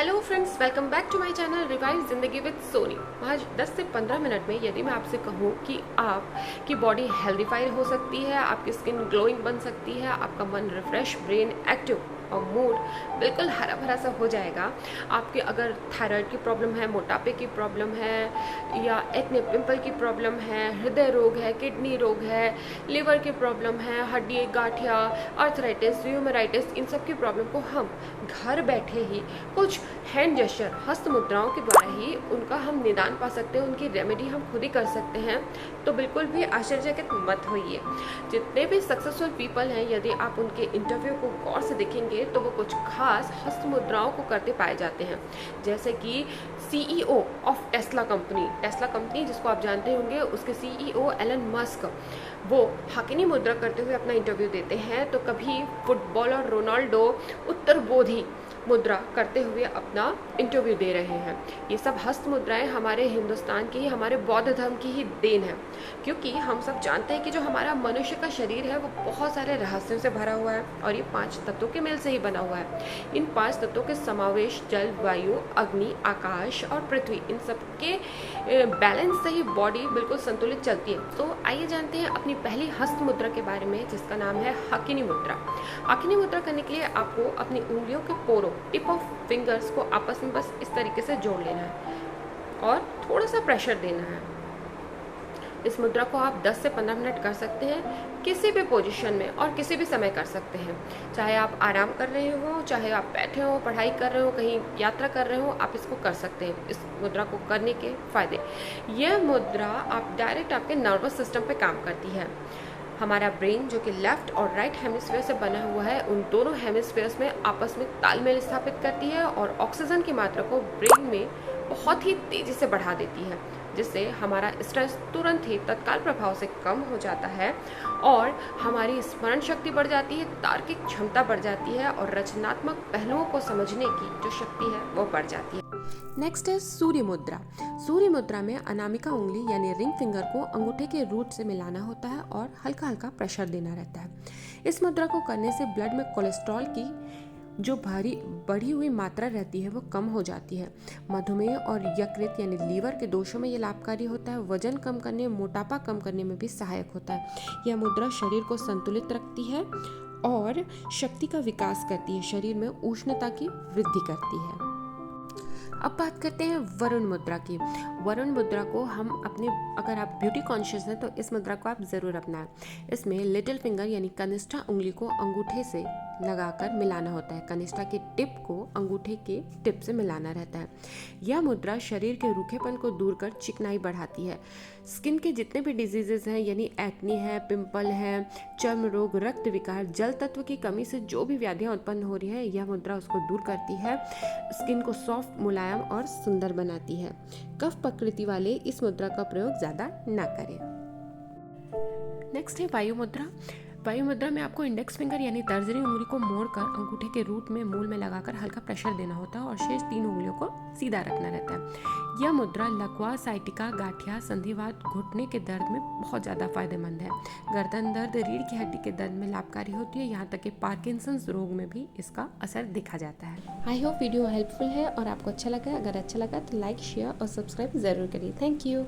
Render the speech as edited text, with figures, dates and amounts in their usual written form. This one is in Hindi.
Hello friends, welcome back to my channel revive Zindagi with Soni. आज 10 से 15 मिनट में यदि मैं आपसे कहूँ कि आपकी बॉडी हेल्दीफाई हो सकती है, आपकी स्किन ग्लोइंग बन सकती है, आपका मन रिफ्रेश, ब्रेन एक्टिव और मूड बिल्कुल हरा भरा सा हो जाएगा। आपके अगर थायराइड की प्रॉब्लम है, मोटापे की प्रॉब्लम है या एक्ने पिंपल की प्रॉब्लम है, हृदय रोग है, किडनी रोग है, लिवर की प्रॉब्लम है, हड्डी गांठिया, आर्थराइटिस, ह्यूमराइटिस, इन सब की प्रॉब्लम को हम घर बैठे ही कुछ हैंड जेस्चर, हस्त मुद्राओं के द्वारा ही उनका हम निदान पा सकते हैं, उनकी रेमेडी हम खुद ही कर सकते हैं। तो बिल्कुल भी आश्चर्यचकित मत होइए। जितने भी सक्सेसफुल पीपल हैं, यदि आप उनके इंटरव्यू को गौर से देखेंगे तो वो कुछ खास हस्त मुद्राओं को करते पाए जाते हैं। जैसे कि CEO ऑफ टेस्ला कंपनी जिसको आप जानते होंगे, उसके CEO एलन मस्क वो हकिनी मुद्रा करते हुए अपना इंटरव्यू देते हैं, तो कभी फुटबॉलर रोनाल्डो उत्तर बोधि मुद्रा करते हुए अपना इंटरव्यू दे रहे हैं। ये सब हस्त मुद्राएं हमारे हिंदुस्तान की, हमारे बौद्ध धर्म की ही देन है, क्योंकि हम सब जानते हैं कि जो हमारा मनुष्य का शरीर है वो बहुत सारे रहस्यों से भरा हुआ है और ये 5 तत्वों के मेल से ही बना हुआ है। इन 5 तत्वों के समावेश जल, वायु, अग्नि, आकाश और पृथ्वी, इन सब के बैलेंस से ही बॉडी बिल्कुल संतुलित चलती है। तो आइए जानते हैं अपनी पहली हस्त मुद्रा के बारे में, जिसका नाम है हकिनी मुद्रा। हकिनी मुद्रा करने के लिए आपको अपनी उंगलियों के पोरों, टिप ऑफ फिंगर्स को आपस में बस इस तरीके से जोड़ लेना है और थोड़ा सा प्रेशर देना है। इस मुद्रा को आप 10 से 15 मिनट कर सकते हैं, किसी भी पोजीशन में और किसी भी समय कर सकते हैं। चाहे आप आराम कर रहे हो, चाहे आप बैठे हो, पढ़ाई कर रहे हो, कहीं यात्रा कर रहे हो, आप इसको कर सकते हैं। इस मुद्रा को करने के फायदे, यह मुद्रा आप डायरेक्ट आपके नर्वस सिस्टम पे काम करती है। हमारा ब्रेन जो कि लेफ्ट और राइट हेमिस्फीयर से बना हुआ है, उन दोनों हेमिस्फीयर्स में आपस में तालमेल स्थापित करती है और ऑक्सीजन की मात्रा को ब्रेन में बहुत ही तेजी से बढ़ा देती है, जिससे हमारा स्ट्रेस तुरंत ही तत्काल प्रभाव से कम हो जाता है और हमारी स्मरण शक्ति बढ़ जाती है, तार्किक क्षमता बढ़ जाती है और रचनात्मक पहलुओं को समझने की जो शक्ति है वो बढ़ जाती है। नेक्स्ट है सूर्य मुद्रा। सूर्य मुद्रा में अनामिका उंगली यानी रिंग फिंगर को अंगूठे के रूट से मिलाना होता है और हल्का हल्का प्रेशर देना रहता है। इस मुद्रा को करने से ब्लड में कोलेस्ट्रॉल की जो बढ़ी हुई मात्रा रहती है वो कम हो जाती है। मधुमेह और यकृत यानी लीवर के दोषों में ये लाभकारी होता है। वजन कम करने, मोटापा कम करने में भी सहायक होता है। यह मुद्रा शरीर को संतुलित रखती है और शक्ति का विकास करती है, शरीर में उष्णता की वृद्धि करती है। अब बात करते हैं वरुण मुद्रा की। वरुण मुद्रा को हम अगर आप ब्यूटी कॉन्शियस हैं तो इस मुद्रा को आप ज़रूर अपनाएं। इसमें लिटिल फिंगर यानी कनिष्ठा उंगली को अंगूठे से लगाकर मिलाना होता है। कनिष्ठा के टिप को अंगूठे के टिप से मिलाना रहता है। यह मुद्रा शरीर के रूखेपन को दूर कर चिकनाई बढ़ाती है। स्किन के जितने भी डिजीजेज हैं, यानी एक्ने है, पिंपल है, चर्म रोग, रक्त विकार, जल तत्व की कमी से जो भी व्याधियां उत्पन्न हो रही है, यह मुद्रा उसको दूर करती है। स्किन को सॉफ्ट, मुलायम और सुंदर बनाती है। कफ प्रकृति वाले इस मुद्रा का प्रयोग ज़्यादा ना करें। नेक्स्ट है वायु मुद्रा। वायु मुद्रा में आपको इंडेक्स फिंगर यानी तर्जनी उंगली को मोड़कर अंगूठे के रूट में मूल में लगाकर हल्का प्रेशर देना होता है और शेष 3 उंगलियों को सीधा रखना रहता है। यह मुद्रा लकवा, साइटिका, गांठिया, संधिवात, घुटने के दर्द में बहुत ज़्यादा फायदेमंद है। गर्दन दर्द, रीढ़ की हड्डी के दर्द में लाभकारी होती है। यहाँ तक कि पार्किंसंस रोग में भी इसका असर देखा जाता है। आई होप वीडियो हेल्पफुल है और आपको अच्छा लगा। अगर अच्छा लगा तो लाइक, शेयर और सब्सक्राइब ज़रूर करिए। Thank you.